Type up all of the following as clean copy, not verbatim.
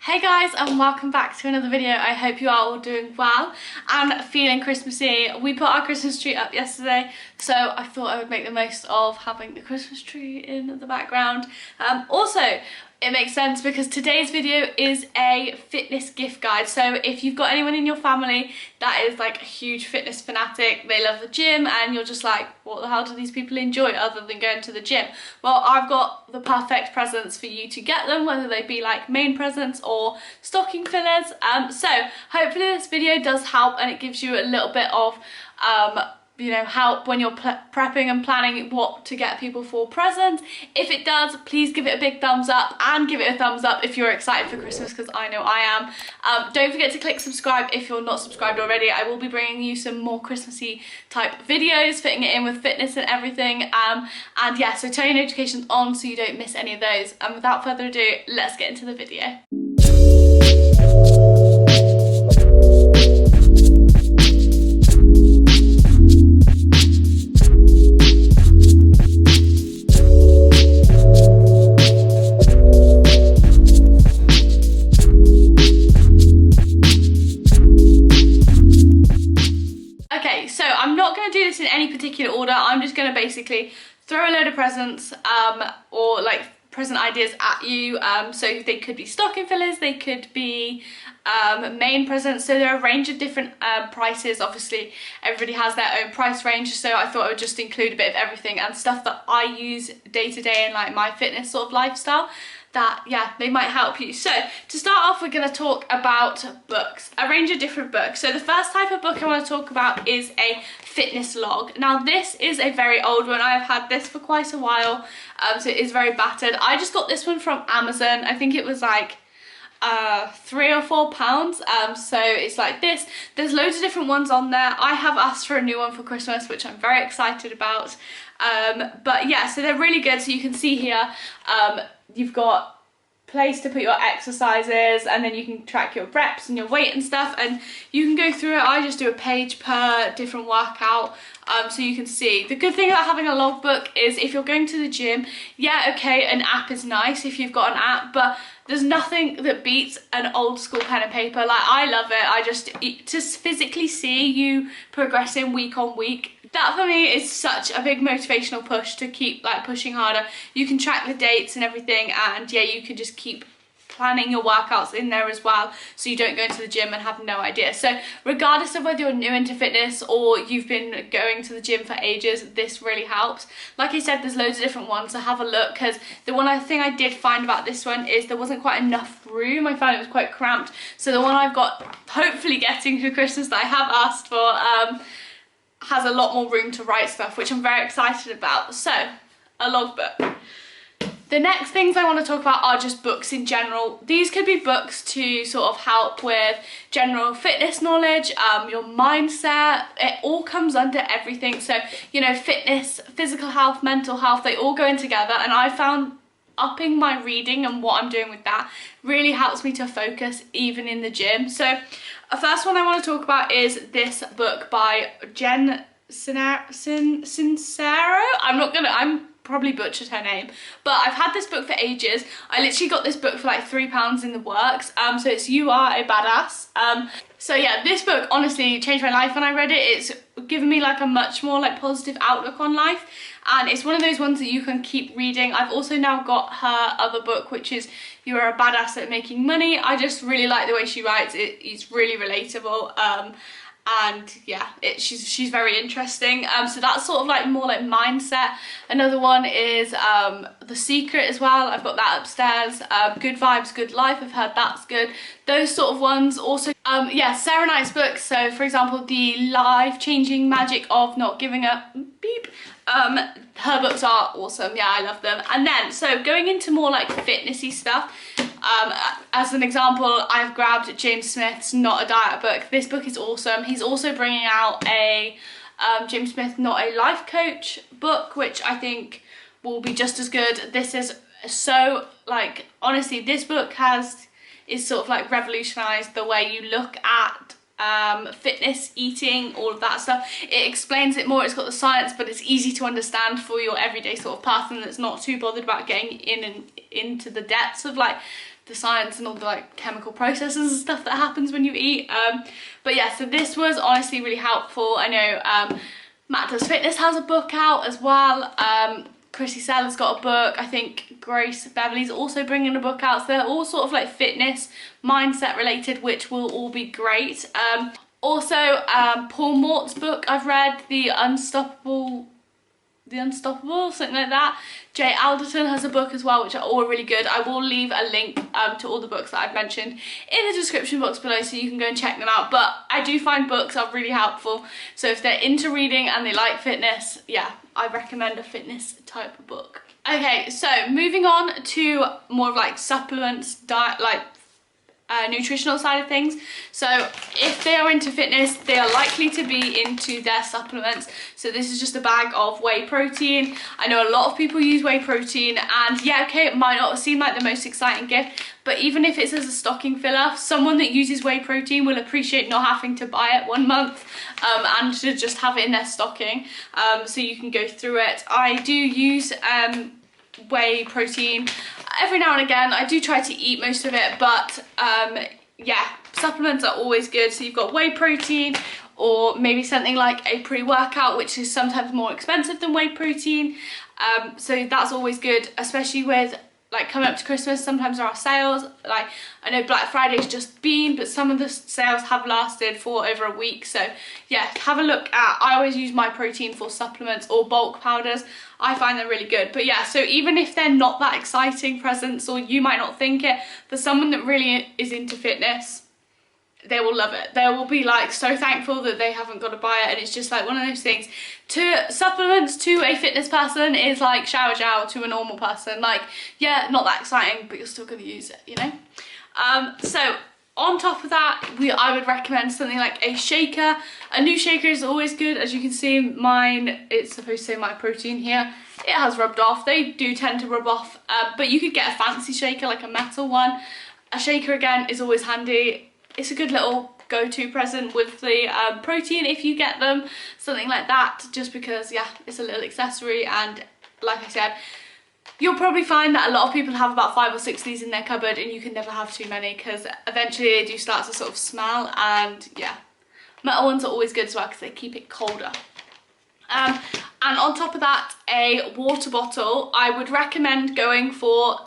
Hey guys, and welcome back to another video. I hope you are all doing well and feeling Christmassy. We put our Christmas tree up yesterday, so I thought I would make the most of having the Christmas tree in the background. Also, it makes sense because today's video is a fitness gift guide. So if you've got anyone in your family that is like a huge fitness fanatic, they love the gym, and you're just like, what the hell do these people enjoy other than going to the gym? Well, I've got the perfect presents for you to get them, whether they be like main presents or stocking fillers. So hopefully this video does help and it gives you a little bit of help when you're prepping and planning what to get people for presents. If it does, please give it a big thumbs up, and give it a thumbs up if you're excited for Christmas, because I know I am. Don't forget to click subscribe if you're not subscribed already. I will be bringing you some more Christmassy type videos, fitting it in with fitness and everything. And yeah, so turn your notifications on so you don't miss any of those. And without further ado, let's get into the video. In any particular order. I'm just going to basically throw a load of presents or like present ideas at you. So they could be stocking fillers, they could be main presents. So there are a range of different prices. Obviously everybody has their own price range, so I thought I would just include a bit of everything and stuff that I use day to day in like my fitness sort of lifestyle, that yeah, they might help you. So to start off, we're going to talk about books, a range of different books. So the first type of book I want to talk about is a fitness log. Now this is a very old one. I've had this for quite a while, so it is very battered. I just got this one from Amazon. I think it was like £3 or £4. So it's like this. There's loads of different ones on there. I have asked for a new one for Christmas, which I'm very excited about. But yeah, so they're really good. So you can see here, you've got place to put your exercises, and then you can track your reps and your weight and stuff, and you can go through it. I just do a page per different workout, so you can see. The good thing about having a logbook is if you're going to the gym, yeah, okay, an app is nice if you've got an app, but there's nothing that beats an old school pen and paper. Like, I love it. I just physically see you progressing week on week. That for me is such a big motivational push to keep like pushing harder. You can track the dates and everything, and yeah, you can just keep planning your workouts in there as well, so you don't go into the gym and have no idea. So regardless of whether you're new into fitness or you've been going to the gym for ages, this really helps. Like I said, there's loads of different ones, so have a look, because the one thing I did find about this one is there wasn't quite enough room. I found it was quite cramped. So the one I've got, hopefully getting for Christmas, that I have asked for, has a lot more room to write stuff, which I'm very excited about. So a logbook. The next things I want to talk about are just books in general. These could be books to sort of help with general fitness knowledge, your mindset. It all comes under everything. So, you know, fitness, physical health, mental health, they all go in together. And I found upping my reading and what I'm doing with that really helps me to focus even in the gym. So a first one I want to talk about is this book by Jen Sincero. I'm probably butchered her name, but I've had this book for ages. I literally got this book for like £3 in the works. So it's You Are a Badass. So yeah, this book honestly changed my life when I read it. It's given me like a much more like positive outlook on life, and it's one of those ones that you can keep reading. I've also now got her other book, which is You Are a Badass at Making Money. I just really like the way she writes. It's really relatable. And yeah, she's very interesting. So that's sort of like more like mindset. Another one is The Secret as well. I've got that upstairs. Good Vibes, Good Life. I've heard that's good. Those sort of ones. Also, yeah, Sarah Knight's books. So for example, The Life-Changing Magic of Not Giving Up. Beep. Her books are awesome. Yeah, I love them. And then, so going into more like fitnessy stuff, as an example, I've grabbed James Smith's Not a Diet book. This book is awesome. He's also bringing out a James Smith Not a Life Coach book, which I think will be just as good. This is so, like, honestly, this book is sort of like revolutionized the way you look at fitness, eating, all of that stuff. It explains it more. It's got the science, but it's easy to understand for your everyday sort of person that's not too bothered about getting in and into the depths of like the science and all the like chemical processes and stuff that happens when you eat. But yeah, so this was honestly really helpful. I know Matt Does Fitness has a book out as well. Chrissy Seller's got a book. I think Grace Beverly's also bringing a book out. So they're all sort of like fitness, mindset related, which will all be great. Also, Paul Mort's book I've read, The Unstoppable, something like that. Jay Alderton has a book as well, which are all really good. I will leave a link to all the books that I've mentioned in the description box below, so you can go and check them out. But I do find books are really helpful. So if they're into reading and they like fitness, yeah, I recommend a fitness type of book. Okay, so moving on to more of like supplements, diet, like nutritional side of things. So if they are into fitness, they are likely to be into their supplements. So this is just a bag of whey protein. I know a lot of people use whey protein, and yeah, okay, it might not seem like the most exciting gift, but even if it's as a stocking filler, someone that uses whey protein will appreciate not having to buy it 1 month and to just have it in their stocking, so you can go through it. I do use whey protein every now and again. I do try to eat most of it, but yeah, supplements are always good. So you've got whey protein, or maybe something like a pre-workout, which is sometimes more expensive than whey protein. So that's always good, especially with like coming up to Christmas. Sometimes there are sales. Like I know Black Friday's just been, but some of the sales have lasted for over a week. So yeah, have a look at, I always use My Protein for supplements or bulk powders. I find them really good. But yeah, so even if they're not that exciting presents, or you might not think it, for someone that really is into fitness, they will love it. They will be like so thankful that they haven't got to buy it. And it's just like one of those things. To supplements to a fitness person is like shower gel to a normal person. Like, yeah, not that exciting, but you're still going to use it, you know? So on top of that, I would recommend something like a shaker. A new shaker is always good. As you can see, mine, it's supposed to say My Protein here. It has rubbed off. They do tend to rub off, but you could get a fancy shaker, like a metal one. A shaker, again, is always handy. It's a good little go-to present with the protein if you get them, something like that, just because, yeah, it's a little accessory. And like I said, you'll probably find that a lot of people have about 5 or 6 of these in their cupboard, and you can never have too many because eventually they do start to sort of smell. And yeah, metal ones are always good as well because they keep it colder. And on top of that, a water bottle. I would recommend going for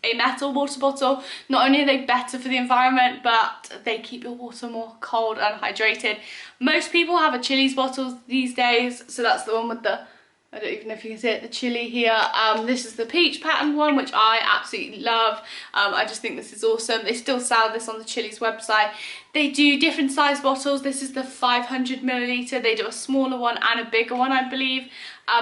a metal water bottle. Not only are they better for the environment, but they keep your water more cold and hydrated. Most people have a Chili's bottle these days, so that's the one with the, I don't even know if you can see it, the chili here. This is the peach pattern one, which I absolutely love. I just think this is awesome. They still sell this on the Chili's website. They do different size bottles. This is the 500 milliliter. They do a smaller one and a bigger one, I believe.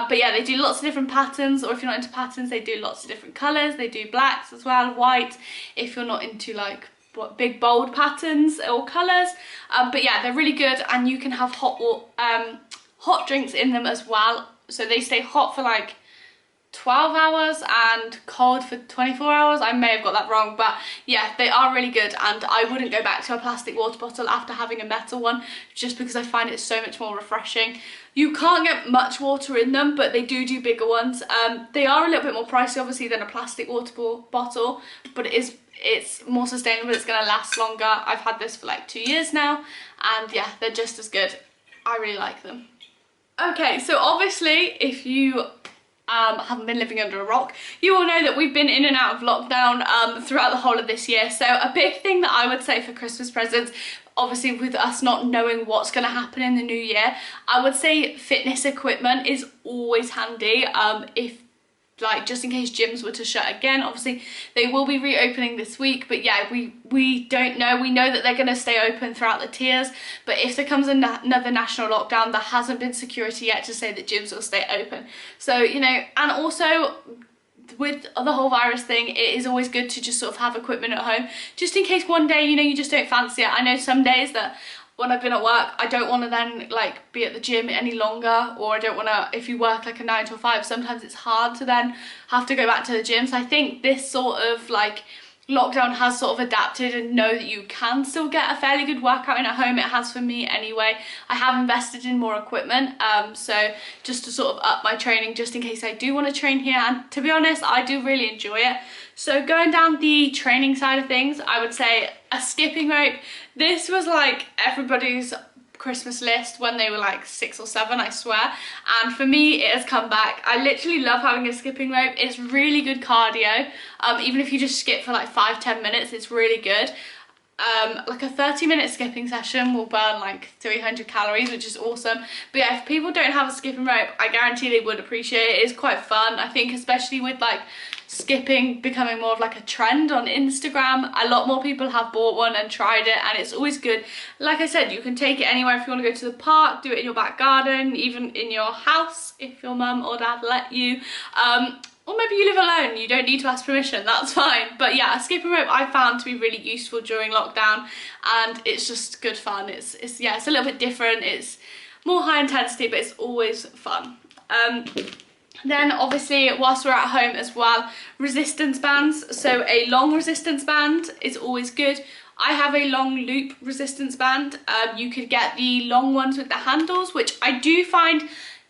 But yeah, they do lots of different patterns, or if you're not into patterns, they do lots of different colours. They do blacks as well, white, if you're not into like what big bold patterns or colours. But yeah, they're really good, and you can have hot drinks in them as well. So they stay hot for like 12 hours and cold for 24 hours. I may have got that wrong, but yeah, they are really good, and I wouldn't go back to a plastic water bottle after having a metal one, just because I find it so much more refreshing. You can't get much water in them, but they do bigger ones. They are a little bit more pricey, obviously, than a plastic water bottle, but it's more sustainable. It's going to last longer. I've had this for like 2 years now, and yeah, they're just as good. I really like them. Okay, so obviously, if you haven't been living under a rock, you all know that we've been in and out of lockdown throughout the whole of this year. So a big thing that I would say for Christmas presents, obviously with us not knowing what's going to happen in the new year, I would say fitness equipment is always handy. If like just in case gyms were to shut again, obviously they will be reopening this week, but yeah, we don't know. We know that they're going to stay open throughout the tiers, but if there comes another national lockdown, there hasn't been security yet to say that gyms will stay open. So, you know, and also with the whole virus thing, it is always good to just sort of have equipment at home, just in case one day, you know, you just don't fancy it. I know some days that when I've been at work, I don't want to then like be at the gym any longer, or I don't want to, if you work like a 9 to 5, sometimes it's hard to then have to go back to the gym. So I think this sort of like lockdown has sort of adapted and know that you can still get a fairly good workout in at home. It has for me anyway. I have invested in more equipment, so just to sort of up my training, just in case I do want to train here. And to be honest, I do really enjoy it. So going down the training side of things, I would say a skipping rope. This was like everybody's Christmas list when they were like 6 or 7, I swear, and for me it has come back. I literally love having a skipping rope. It's really good cardio. Even if you just skip for like 5-10 minutes, it's really good. Like a 30-minute skipping session will burn like 300 calories, which is awesome. But yeah, if people don't have a skipping rope, I guarantee they would appreciate it. It's quite fun. I think especially with like skipping becoming more of like a trend on Instagram, a lot more people have bought one and tried it, and it's always good. Like I said, you can take it anywhere. If you want to go to the park, do it in your back garden, even in your house if your mum or dad let you. Or maybe you live alone, you don't need to ask permission, that's fine. But yeah, a skipping rope I found to be really useful during lockdown, and it's just good fun. It's yeah, it's a little bit different, it's more high intensity, but it's always fun. Then obviously, whilst we're at home as well, resistance bands. So a long resistance band is always good. I have a long loop resistance band. You could get the long ones with the handles, which I do find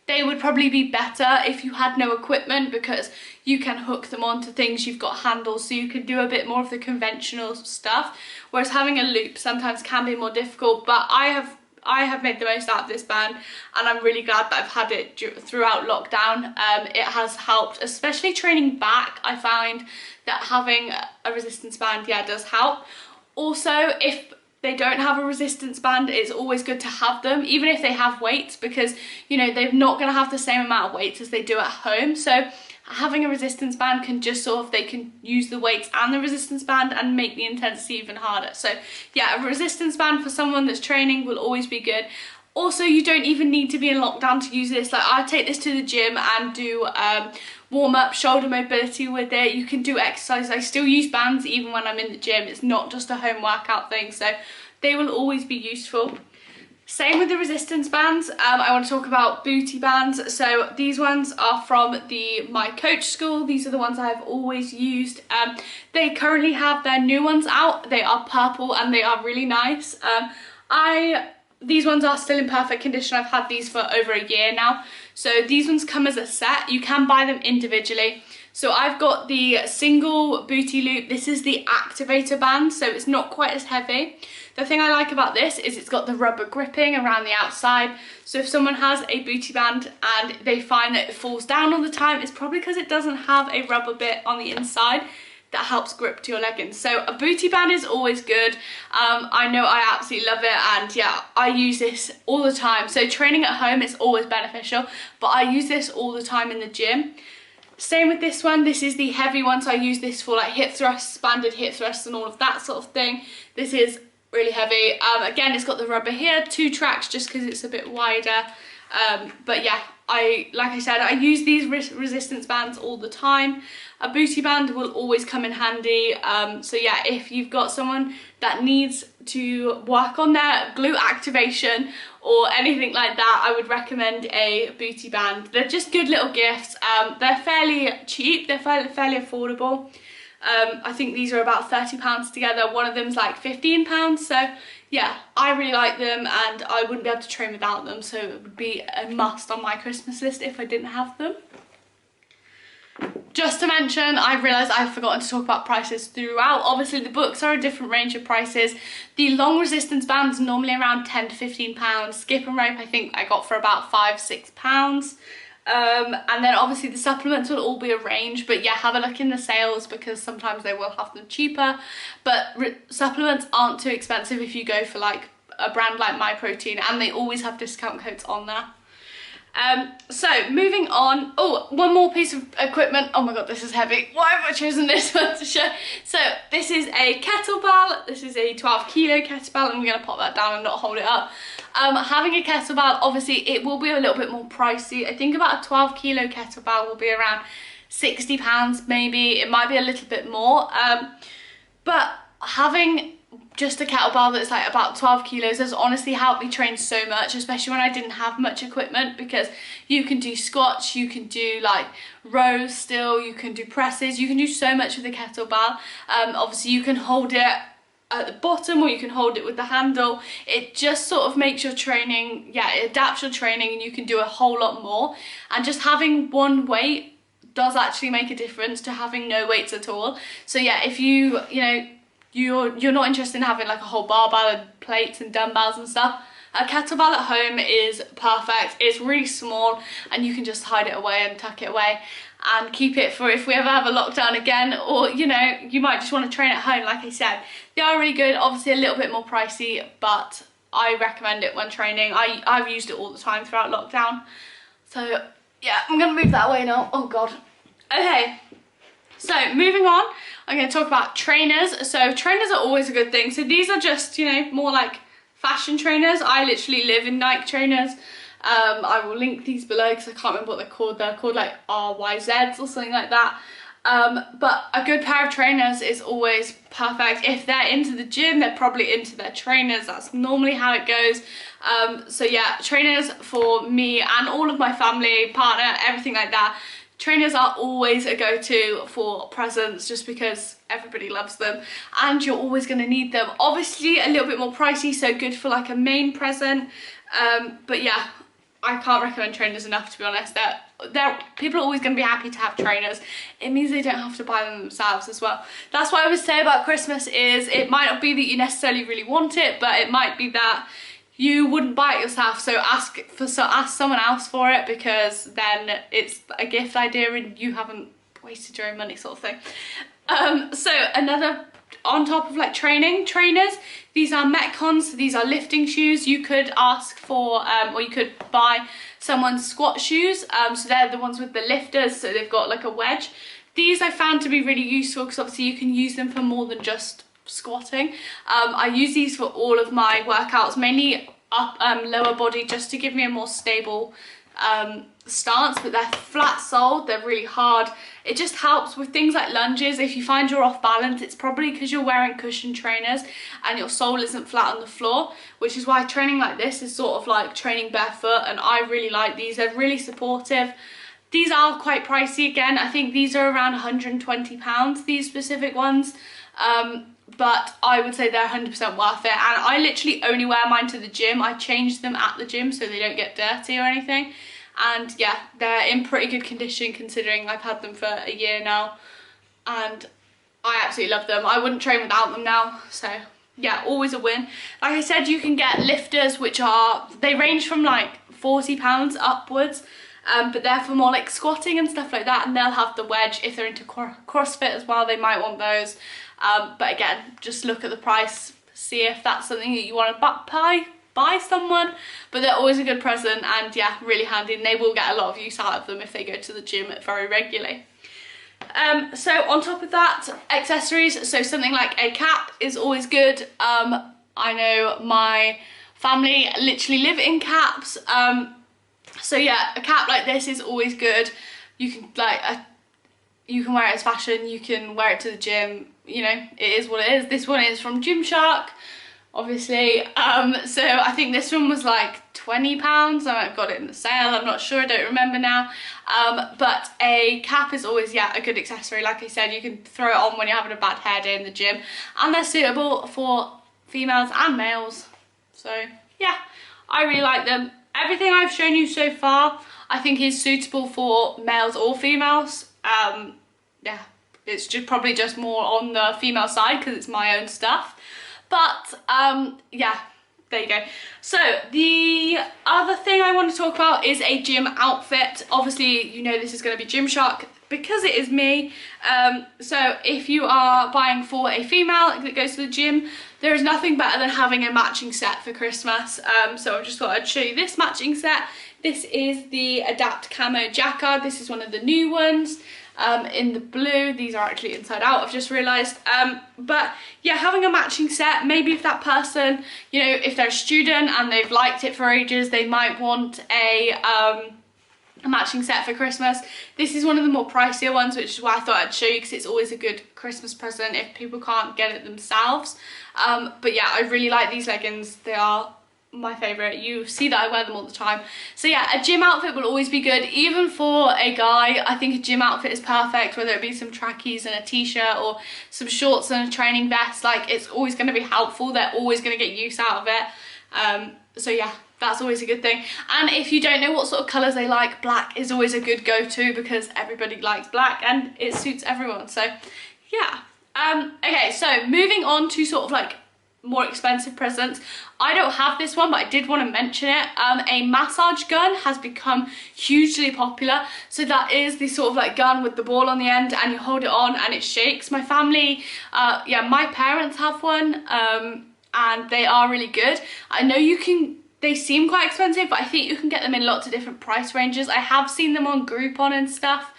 they would probably be better if you had no equipment, because you can hook them onto things, you've got handles, so you can do a bit more of the conventional stuff, whereas having a loop sometimes can be more difficult. But I have made the most out of this band, and I'm really glad that I've had it throughout lockdown. It has helped, especially training back. I find that having a resistance band, yeah, does help. Also, if they don't have a resistance band, it's always good to have them, even if they have weights, because you know they're not going to have the same amount of weights as they do at home. So having a resistance band can just sort of, they can use the weights and the resistance band and make the intensity even harder. So yeah, a resistance band for someone that's training will always be good. Also, you don't even need to be in lockdown to use this. Like, I take this to the gym and do warm-up shoulder mobility with it. You can do exercise. I still use bands even when I'm in the gym. It's not just a home workout thing, so they will always be useful. Same with the resistance bands. I want to talk about booty bands. So these ones are from my coach school. These are the ones I've always used. They currently have their new ones out. They are purple and they are really nice. These ones are still in perfect condition. I've had these for over a year now. So these ones come as a set. You can buy them individually. So I've got the single booty loop. This is the activator band, so it's not quite as heavy. The thing I like about this is it's got the rubber gripping around the outside. So if someone has a booty band and they find that it falls down all the time, it's probably because it doesn't have a rubber bit on the inside that helps grip to your leggings. So a booty band is always good. I know I absolutely love it, and yeah, I use this all the time. So training at home is always beneficial, but I use this all the time in the gym. Same with this one. This is the heavy one, so I use this for like hip thrusts, banded hip thrusts and all of that sort of thing. This is really heavy. Again, it's got the rubber here, 2 tracks just because it's a bit wider. But yeah, like I said, I use these resistance bands all the time. A booty band will always come in handy. So yeah, if you've got someone that needs to work on their glute activation or anything like that, I would recommend a booty band. They're just good little gifts. They're fairly cheap, they're fairly affordable. I think these are about £30 together. One of them's like £15. So yeah, I really like them, and I wouldn't be able to train without them. So it would be a must on my Christmas list if I didn't have them. Just to mention, I've realised I've forgotten to talk about prices throughout. Obviously the books are a different range of prices. The long resistance bands normally around £10 to £15. Skip and rope I think I got for about £5-6. And then obviously the supplements will all be a range, but yeah, have a look in the sales because sometimes they will have them cheaper. But supplements aren't too expensive if you go for like a brand like MyProtein, and they always have discount codes on there. So moving on, oh, one more piece of equipment. Oh my god, this is heavy. Why have I chosen this one to show? So this is a kettlebell. This is a 12 kilo kettlebell. I'm gonna pop that down and not hold it up. Having a kettlebell, obviously it will be a little bit more pricey. I think about a 12 kilo kettlebell will be around £60 maybe. It might be a little bit more, but having just a kettlebell that's like about 12 kilos has honestly helped me train so much, especially when I didn't have much equipment, because you can do squats, you can do like rows still, you can do presses, you can do so much with the kettlebell. Obviously you can hold it at the bottom or you can hold it with the handle. It just sort of makes your training, yeah, it adapts your training and you can do a whole lot more. And just having one weight does actually make a difference to having no weights at all. So yeah, if you know, you're not interested in having like a whole barbell and plates and dumbbells and stuff, a kettlebell at home is perfect. It's really small and you can just hide it away and tuck it away and keep it for if we ever have a lockdown again, or you know, you might just want to train at home. Like I said, they are really good, obviously a little bit more pricey, but I recommend it when training. I've used it all the time throughout lockdown. So yeah, I'm gonna move that away now. Oh god. Okay, so moving on, I'm going to talk about trainers. So trainers are always a good thing. So these are just, you know, more like fashion trainers. I literally live in Nike trainers. I will link these below because I can't remember what they're called. They're called like RYZs or something like that. But a good pair of trainers is always perfect. If they're into the gym, they're probably into their trainers. That's normally how it goes. So yeah, trainers for me and all of my family, partner, everything like that. Trainers are always a go-to for presents just because everybody loves them and you're always going to need them. Obviously a little bit more pricey, so good for like a main present. But yeah, I can't recommend trainers enough, to be honest. People are always going to be happy to have trainers. It means they don't have to buy them themselves as well. That's what I would say about Christmas is it might not be that you necessarily really want it, but it might be that you wouldn't buy it yourself, so ask someone else for it, because then it's a gift idea and you haven't wasted your own money, sort of thing. So another, on top of like trainers, these are Metcons, so these are lifting shoes. You could ask for, or you could buy someone's squat shoes, so they're the ones with the lifters, so they've got like a wedge. These I found to be really useful because obviously you can use them for more than just squatting. I use these for all of my workouts, mainly up lower body, just to give me a more stable stance, but they're flat soled, they're really hard. It just helps with things like lunges. If you find you're off balance, it's probably because you're wearing cushion trainers and your sole isn't flat on the floor, which is why training like this is sort of like training barefoot, and I really like these. They're really supportive. These are quite pricey again. I think these are around £120, these specific ones. But I would say they're 100% worth it, and I literally only wear mine to the gym. I change them at the gym so they don't get dirty or anything, and yeah, they're in pretty good condition considering I've had them for a year now, and I absolutely love them. I wouldn't train without them now, so yeah, always a win. Like I said, you can get lifters, which are, they range from like £40 upwards, but they're for more like squatting and stuff like that, and they'll have the wedge. If they're into CrossFit as well, they might want those. But again, just look at the price, see if that's something that you want to buy someone. But they're always a good present, and yeah, really handy, and they will get a lot of use out of them if they go to the gym very regularly. So on top of that, accessories, so something like a cap is always good. I know my family literally live in caps, so yeah, a cap like this is always good. You can you can wear it as fashion, you can wear it to the gym, you know, it is what it is. This one is from Gymshark, obviously. So I think this one was like £20. I might have got it in the sale, I'm not sure, I don't remember now. But a cap is always, yeah, a good accessory. Like I said, you can throw it on when you're having a bad hair day in the gym, and they're suitable for females and males. So yeah, I really like them. Everything I've shown you so far I think is suitable for males or females. Yeah, it's just probably just more on the female side because it's my own stuff, but yeah, there you go. So the other thing I want to talk about is a gym outfit. Obviously, you know, this is going to be Gymshark because it is me. So if you are buying for a female that goes to the gym, there is nothing better than having a matching set for Christmas. So I just thought I'd show you this matching set. This is the Adapt Camo Jacquard. This is one of the new ones. In the blue. These are actually inside out, I've just realised. But yeah, having a matching set, maybe if that person, you know, if they're a student and they've liked it for ages, they might want a matching set for Christmas. This is one of the more pricier ones, which is why I thought I'd show you, because it's always a good Christmas present if people can't get it themselves. But yeah, I really like these leggings. They are my favourite. You see that I wear them all the time. So yeah, a gym outfit will always be good. Even for a guy, I think a gym outfit is perfect, whether it be some trackies and a t-shirt or some shorts and a training vest. Like, it's always going to be helpful. They're always going to get use out of it. So yeah, that's always a good thing. And if you don't know what sort of colours they like, black is always a good go-to because everybody likes black and it suits everyone. So yeah. Okay, so moving on to sort of like more expensive presents. I don't have this one, but I did want to mention it. A massage gun has become hugely popular. So that is the sort of like gun with the ball on the end and you hold it on and it shakes. My family, yeah, my parents have one, and they are really good. I know they seem quite expensive, but I think you can get them in lots of different price ranges. I have seen them on Groupon and stuff.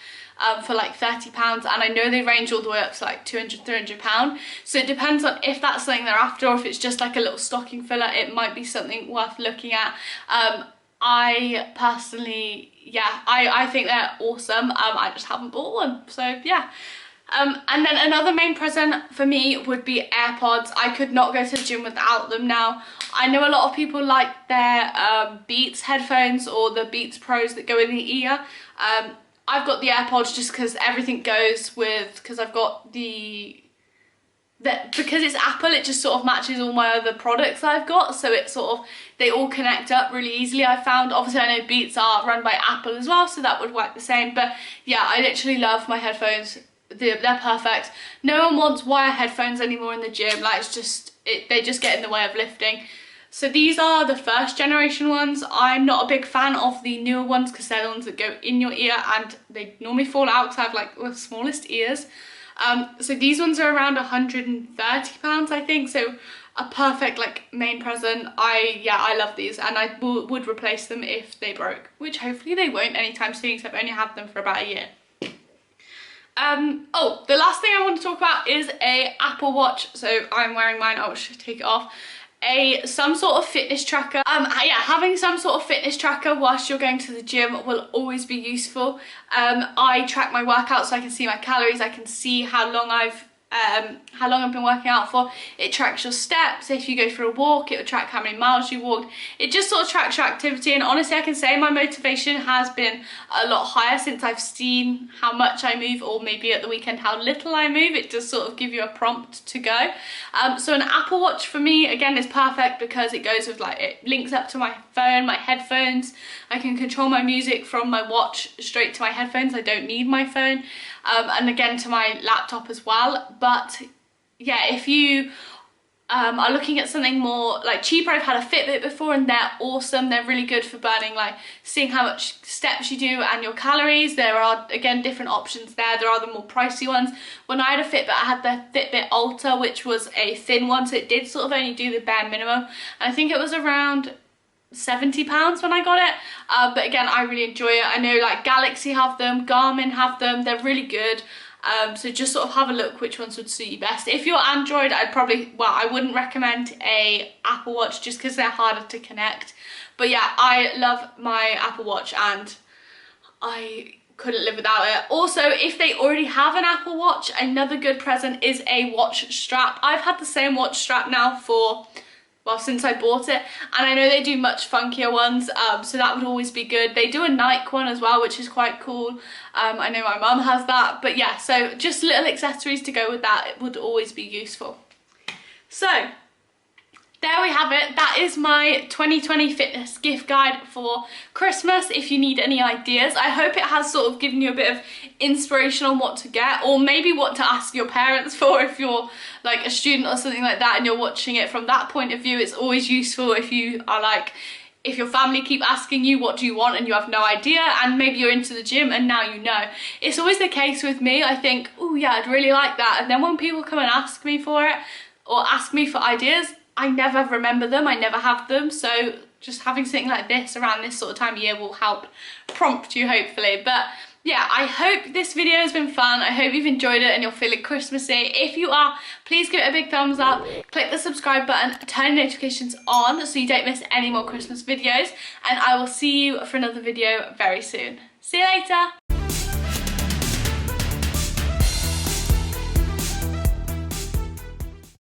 For like £30, and I know they range all the way up to like £200–300. So it depends on if that's something they're after, or if it's just like a little stocking filler. It might be something worth looking at. I personally, yeah, I think they're awesome. I just haven't bought one, so yeah. And then another main present for me would be AirPods. I could not go to the gym without them now. I know a lot of people like their Beats headphones or the Beats Pros that go in the ear. I've got the AirPods just because everything goes with, because I've got because it's Apple, it just sort of matches all my other products I've got, so it sort of, they all connect up really easily, I found. Obviously I know Beats are run by Apple as well, so that would work the same, but yeah, I literally love my headphones. They're perfect. No one wants wire headphones anymore in the gym, like it's just, they just get in the way of lifting. So these are the first generation ones. I'm not a big fan of the newer ones because they're the ones that go in your ear and they normally fall out because I have like the smallest ears. So these ones are around £130, I think. So a perfect like main present. I love these, and I would replace them if they broke, which hopefully they won't anytime soon because I've only had them for about a year. Oh, the last thing I want to talk about is a Apple Watch. So I'm wearing mine. I should take it off. Some sort of fitness tracker. Yeah, having some sort of fitness tracker whilst you're going to the gym will always be useful. I track my workouts so I can see my calories. I can see how long I've been working out for. It tracks your steps. If you go for a walk, it will track how many miles you walked. It just sort of tracks your activity, and honestly I can say my motivation has been a lot higher since I've seen how much I move, or maybe at the weekend how little I move. It does sort of give you a prompt to go. So an Apple Watch for me again is perfect because it goes with, like, it links up to my phone, my headphones. I can control my music from my watch straight to my headphones. I don't need my phone. And again to my laptop as well. But yeah, if you are looking at something more like cheaper, I've had a Fitbit before and they're awesome. They're really good for burning, like seeing how much steps you do and your calories. There are again different options there. There are the more pricey ones. When I had a Fitbit, I had the Fitbit Ultra, which was a thin one, so it did sort of only do the bare minimum, and I think it was around £70 when I got it. But again, I really enjoy it. I know like Galaxy have them, Garmin have them. They're really good. So just sort of have a look which ones would suit you best. If you're Android, I wouldn't recommend a Apple Watch just because they're harder to connect. But yeah, I love my Apple Watch and I couldn't live without it. Also, if they already have an Apple Watch, another good present is a watch strap. I've had the same watch strap now for, well, since I bought it, and I know they do much funkier ones, so that would always be good. They do a Nike one as well, which is quite cool. I know my mum has that, but yeah, so just little accessories to go with that, it would always be useful. So there we have it. That is my 2020 fitness gift guide for Christmas. If you need any ideas, I hope it has sort of given you a bit of inspiration on what to get, or maybe what to ask your parents for if you're like a student or something like that and you're watching it from that point of view. It's always useful if you are like, if your family keep asking you what do you want and you have no idea, and maybe you're into the gym and now you know. It's always the case with me. I think, oh yeah, I'd really like that, and then when people come and ask me for it or ask me for ideas, I never remember them, I never have them. So just having something like this around this sort of time of year will help prompt you, hopefully. But yeah, I hope this video has been fun. I hope you've enjoyed it and you're feeling Christmassy. If you are, please give it a big thumbs up, click the subscribe button, turn notifications on so you don't miss any more Christmas videos, and I will see you for another video very soon. See you later.